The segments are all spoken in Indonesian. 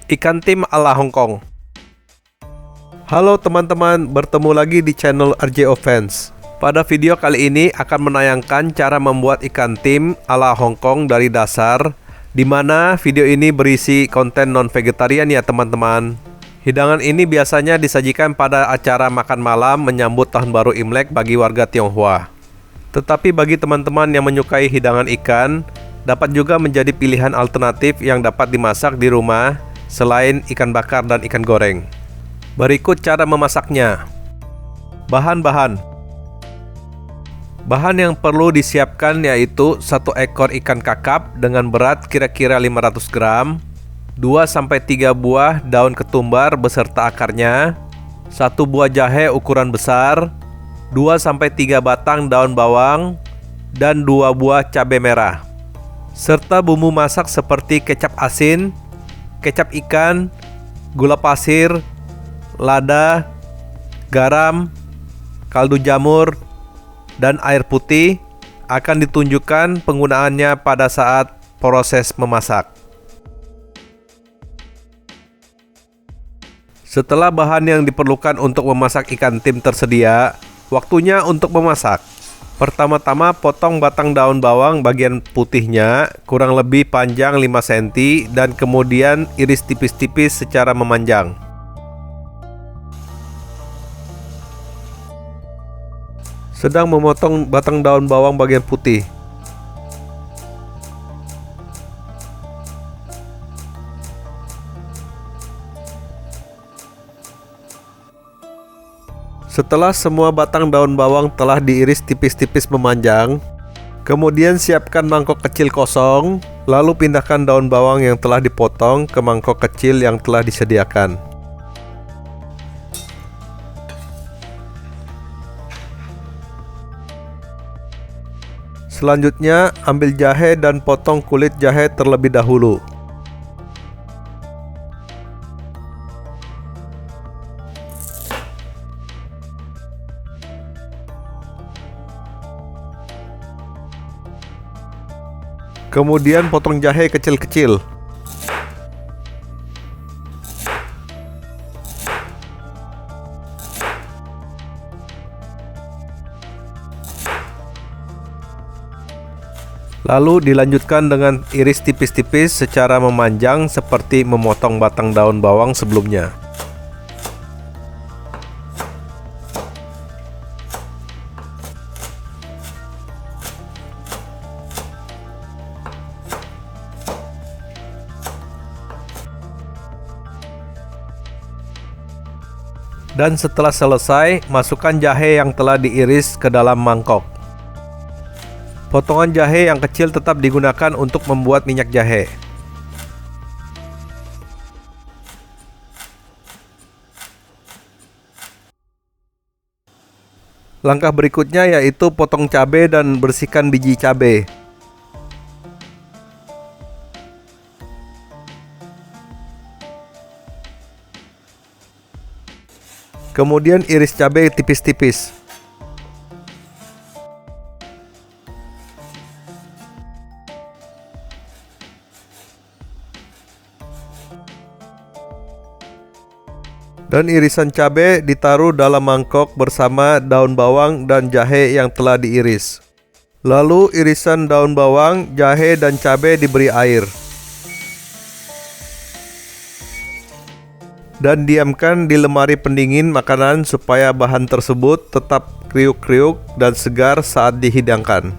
Ikan tim ala Hongkong. Halo teman-teman, bertemu lagi di channel RJ Offense. Pada video kali ini akan menayangkan cara membuat ikan tim ala Hongkong dari dasar, di mana video ini berisi konten non-vegetarian ya teman-teman. Hidangan ini biasanya disajikan pada acara makan malam menyambut Tahun Baru Imlek bagi warga Tionghoa. Tetapi bagi teman-teman yang menyukai hidangan ikan, dapat juga menjadi pilihan alternatif yang dapat dimasak di rumah selain ikan bakar dan ikan goreng. Berikut cara memasaknya. Bahan-bahan yang perlu disiapkan yaitu 1 ekor ikan kakap dengan berat kira-kira 500 gram, 2-3 buah daun ketumbar beserta akarnya, 1 buah jahe ukuran besar, 2-3 batang daun bawang, dan 2 buah cabai merah, serta bumbu masak seperti kecap asin, kecap ikan, gula pasir, lada, garam, kaldu jamur, dan air putih. Akan ditunjukkan penggunaannya pada saat proses memasak. Setelah bahan yang diperlukan untuk memasak ikan tim tersedia, waktunya untuk memasak. Pertama-tama potong batang daun bawang bagian putihnya kurang lebih panjang 5 cm dan kemudian iris tipis-tipis secara memanjang. Sedang memotong batang daun bawang bagian putih. Setelah semua batang daun bawang telah diiris tipis-tipis memanjang, kemudian siapkan mangkok kecil kosong, lalu pindahkan daun bawang yang telah dipotong ke mangkok kecil yang telah disediakan. Selanjutnya, ambil jahe dan potong kulit jahe terlebih dahulu. Kemudian potong jahe kecil-kecil. Lalu dilanjutkan dengan iris tipis-tipis secara memanjang seperti memotong batang daun bawang sebelumnya. Dan setelah selesai, masukkan jahe yang telah diiris ke dalam mangkok. Potongan jahe yang kecil tetap digunakan untuk membuat minyak jahe. Langkah berikutnya yaitu potong cabai dan bersihkan biji cabai. Kemudian iris cabai tipis-tipis. Dan irisan cabai ditaruh dalam mangkok bersama daun bawang dan jahe yang telah diiris. Lalu irisan daun bawang, jahe, dan cabai diberi air. Dan diamkan di lemari pendingin makanan supaya bahan tersebut tetap kriuk-kriuk dan segar saat dihidangkan.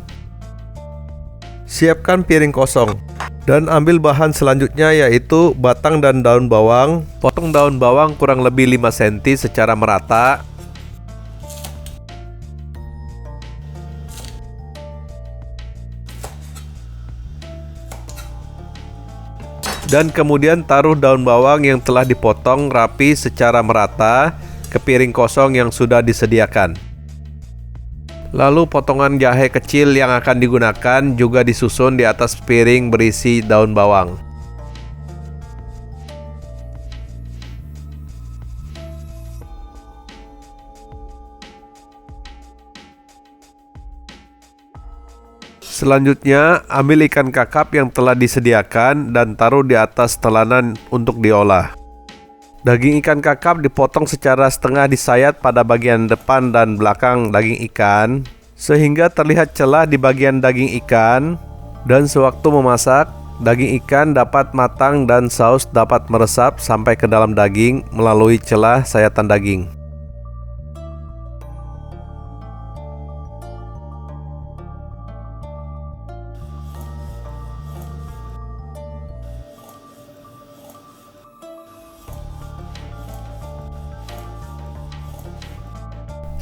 Siapkan piring kosong dan ambil bahan selanjutnya yaitu batang dan daun bawang. Potong daun bawang kurang lebih 5 cm secara merata. Dan kemudian taruh daun bawang yang telah dipotong rapi secara merata ke piring kosong yang sudah disediakan. Lalu potongan jahe kecil yang akan digunakan juga disusun di atas piring berisi daun bawang. Selanjutnya, ambil ikan kakap yang telah disediakan dan taruh di atas telanan untuk diolah. Daging ikan kakap dipotong secara setengah disayat pada bagian depan dan belakang daging ikan, sehingga terlihat celah di bagian daging ikan, dan sewaktu memasak, daging ikan dapat matang dan saus dapat meresap sampai ke dalam daging melalui celah sayatan daging.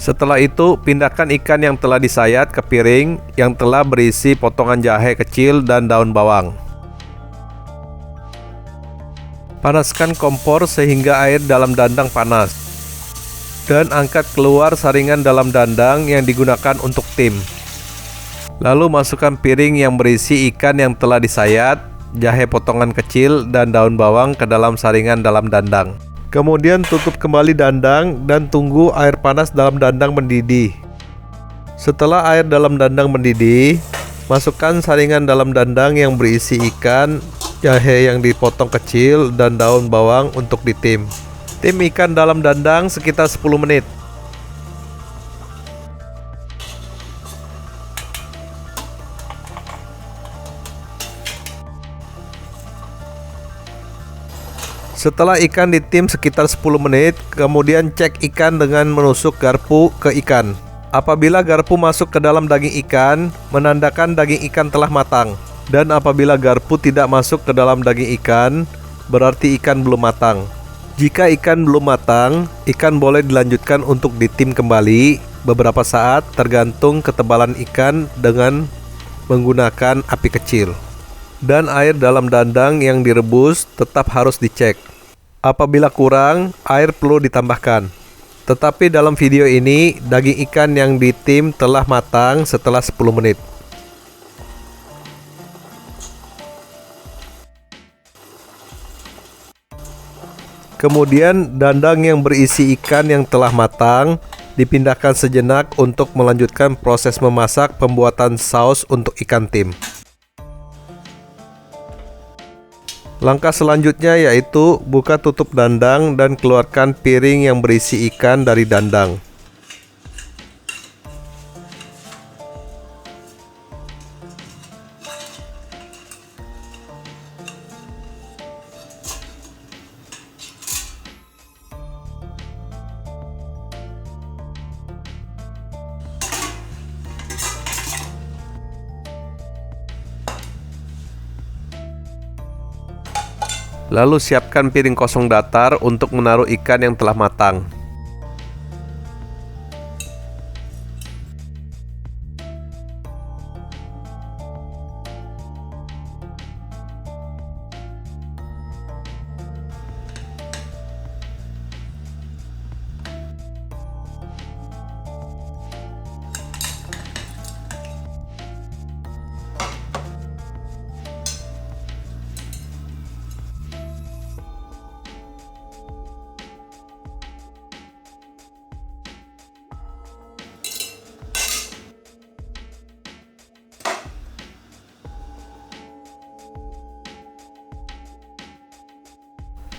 Setelah itu, pindahkan ikan yang telah disayat ke piring yang telah berisi potongan jahe kecil dan daun bawang. Panaskan kompor sehingga air dalam dandang panas. Dan angkat keluar saringan dalam dandang yang digunakan untuk tim. Lalu masukkan piring yang berisi ikan yang telah disayat, jahe potongan kecil, dan daun bawang ke dalam saringan dalam dandang. Kemudian tutup kembali dandang dan tunggu air panas dalam dandang mendidih. Setelah air dalam dandang mendidih, masukkan saringan dalam dandang yang berisi ikan, jahe yang dipotong kecil, dan daun bawang untuk ditim. Tim ikan dalam dandang sekitar 10 menit. Setelah ikan ditim sekitar 10 menit, kemudian cek ikan dengan menusuk garpu ke ikan. Apabila garpu masuk ke dalam daging ikan, menandakan daging ikan telah matang. Dan apabila garpu tidak masuk ke dalam daging ikan, berarti ikan belum matang. Jika ikan belum matang, ikan boleh dilanjutkan untuk ditim kembali beberapa saat tergantung ketebalan ikan dengan menggunakan api kecil. Dan air dalam dandang yang direbus tetap harus dicek. Apabila kurang, air perlu ditambahkan. Tetapi dalam video ini, daging ikan yang ditim telah matang setelah 10 menit. Kemudian, dandang yang berisi ikan yang telah matang dipindahkan sejenak untuk melanjutkan proses memasak pembuatan saus untuk ikan tim. Langkah selanjutnya yaitu buka tutup dandang dan keluarkan piring yang berisi ikan dari dandang. Lalu siapkan piring kosong datar untuk menaruh ikan yang telah matang.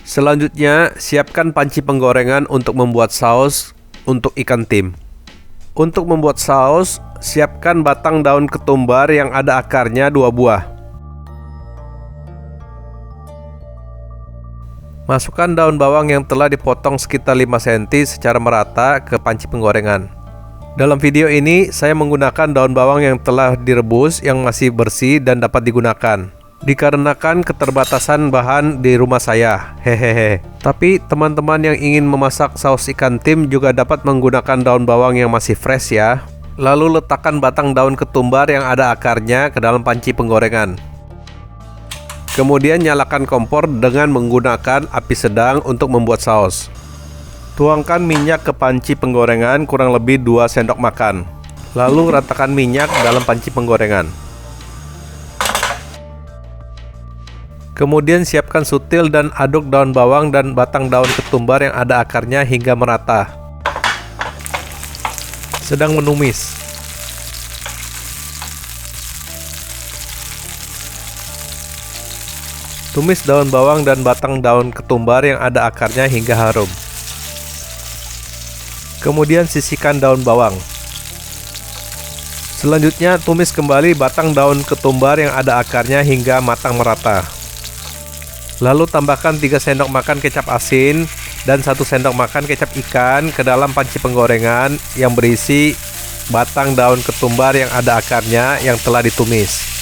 Selanjutnya, siapkan panci penggorengan untuk membuat saus untuk ikan tim. Untuk membuat saus, siapkan batang daun ketumbar yang ada akarnya 2 buah. Masukkan daun bawang yang telah dipotong sekitar 5 cm secara merata ke panci penggorengan. Dalam video ini, saya menggunakan daun bawang yang telah direbus yang masih bersih dan dapat digunakan. Dikarenakan keterbatasan bahan di rumah saya, hehehe. Tapi teman-teman yang ingin memasak saus ikan tim juga dapat menggunakan daun bawang yang masih fresh ya. Lalu letakkan batang daun ketumbar yang ada akarnya ke dalam panci penggorengan. Kemudian nyalakan kompor dengan menggunakan api sedang untuk membuat saus. Tuangkan minyak ke panci penggorengan kurang lebih 2 sendok makan. Lalu ratakan minyak dalam panci penggorengan. Kemudian siapkan sutil dan aduk daun bawang dan batang daun ketumbar yang ada akarnya hingga merata. Sedang menumis. Tumis daun bawang dan batang daun ketumbar yang ada akarnya hingga harum. Kemudian sisihkan daun bawang. Selanjutnya tumis kembali batang daun ketumbar yang ada akarnya hingga matang merata. Lalu tambahkan 3 sendok makan kecap asin dan 1 sendok makan kecap ikan ke dalam panci penggorengan yang berisi batang daun ketumbar yang ada akarnya yang telah ditumis.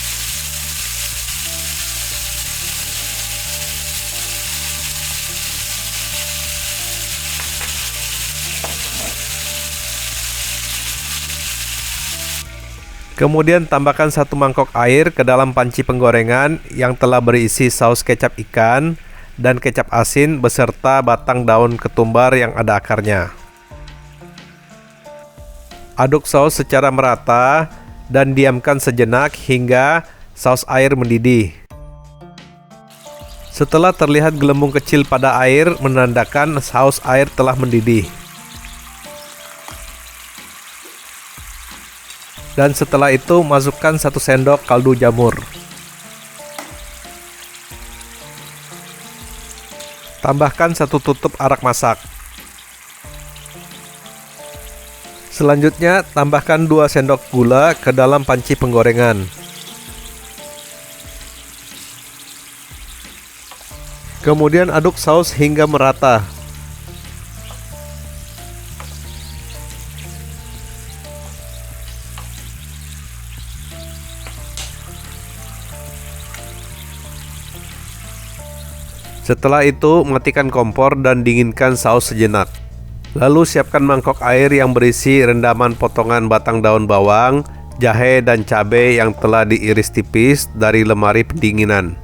Kemudian tambahkan 1 mangkok air ke dalam panci penggorengan yang telah berisi saus kecap ikan dan kecap asin beserta batang daun ketumbar yang ada akarnya. Aduk saus secara merata dan diamkan sejenak hingga saus air mendidih. Setelah terlihat gelembung kecil pada air, menandakan saus air telah mendidih. Dan setelah itu masukkan 1 sendok kaldu jamur. Tambahkan 1 tutup arak masak. Selanjutnya tambahkan 2 sendok gula ke dalam panci penggorengan. Kemudian aduk saus hingga merata. Setelah itu, matikan kompor dan dinginkan saus sejenak. Lalu siapkan mangkok air yang berisi rendaman potongan batang daun bawang, jahe, dan cabai yang telah diiris tipis dari lemari pendinginan.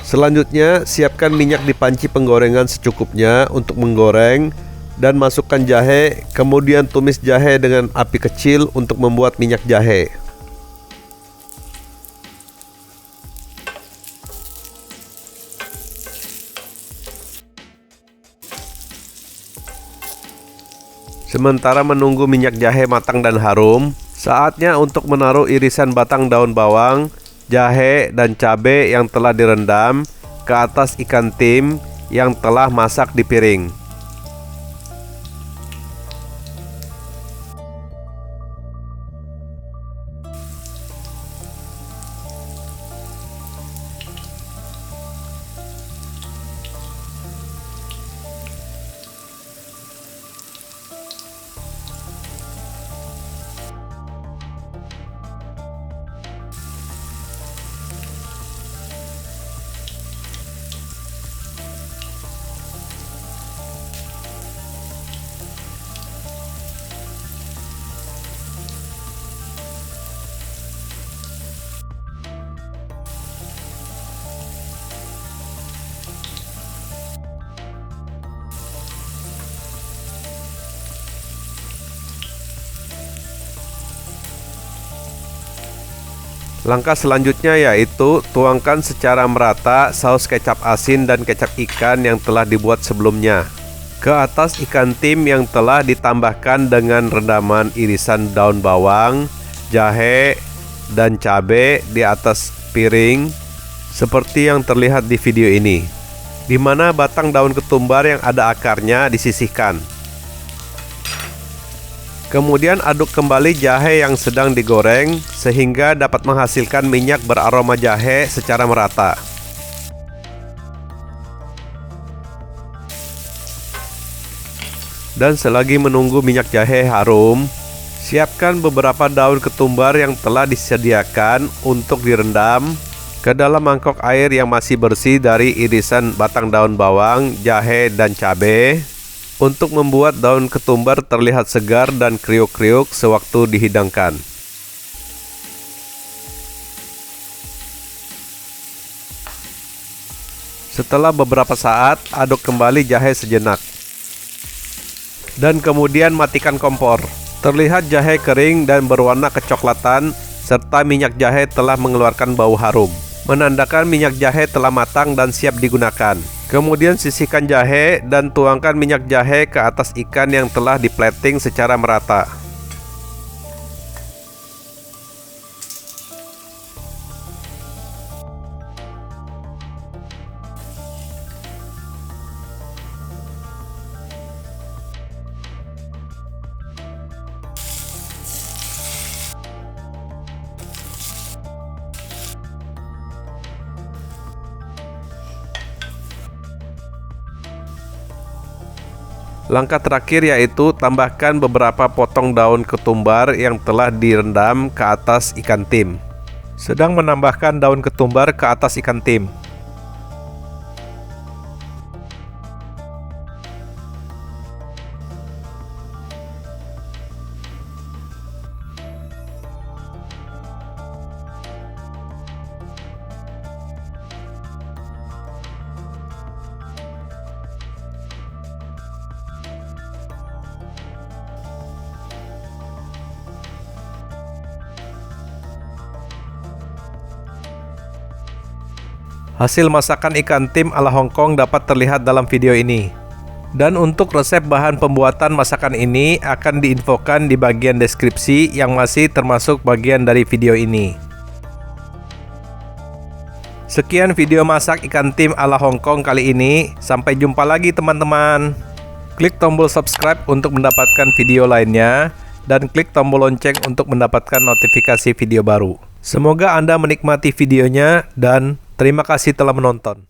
Selanjutnya, siapkan minyak di panci penggorengan secukupnya untuk menggoreng dan masukkan jahe, kemudian tumis jahe dengan api kecil untuk membuat minyak jahe. Sementara menunggu minyak jahe matang dan harum, saatnya untuk menaruh irisan batang daun bawang, jahe, dan cabai yang telah direndam ke atas ikan tim yang telah masak di piring. Langkah selanjutnya yaitu tuangkan secara merata saus kecap asin dan kecap ikan yang telah dibuat sebelumnya ke atas ikan tim yang telah ditambahkan dengan rendaman irisan daun bawang, jahe, dan cabai di atas piring seperti yang terlihat di video ini, di mana batang daun ketumbar yang ada akarnya disisihkan. Kemudian aduk kembali jahe yang sedang digoreng sehingga dapat menghasilkan minyak beraroma jahe secara merata. Dan selagi menunggu minyak jahe harum, siapkan beberapa daun ketumbar yang telah disediakan untuk direndam ke dalam mangkok air yang masih bersih dari irisan batang daun bawang, jahe, dan cabai, untuk membuat daun ketumbar terlihat segar dan kriuk-kriuk sewaktu dihidangkan. Setelah beberapa saat, aduk kembali jahe sejenak. Dan kemudian matikan kompor. Terlihat jahe kering dan berwarna kecoklatan, serta minyak jahe telah mengeluarkan bau harum, menandakan minyak jahe telah matang dan siap digunakan. Kemudian sisihkan jahe dan tuangkan minyak jahe ke atas ikan yang telah di-plating secara merata. Langkah terakhir yaitu tambahkan beberapa potong daun ketumbar yang telah direndam ke atas ikan tim. Sedang menambahkan daun ketumbar ke atas ikan tim. Hasil masakan ikan tim ala Hongkong dapat terlihat dalam video ini. Dan untuk resep bahan pembuatan masakan ini akan diinfokan di bagian deskripsi yang masih termasuk bagian dari video ini. Sekian video masak ikan tim ala Hongkong kali ini. Sampai jumpa lagi teman-teman. Klik tombol subscribe untuk mendapatkan video lainnya dan klik tombol lonceng untuk mendapatkan notifikasi video baru. Semoga Anda menikmati videonya dan terima kasih telah menonton.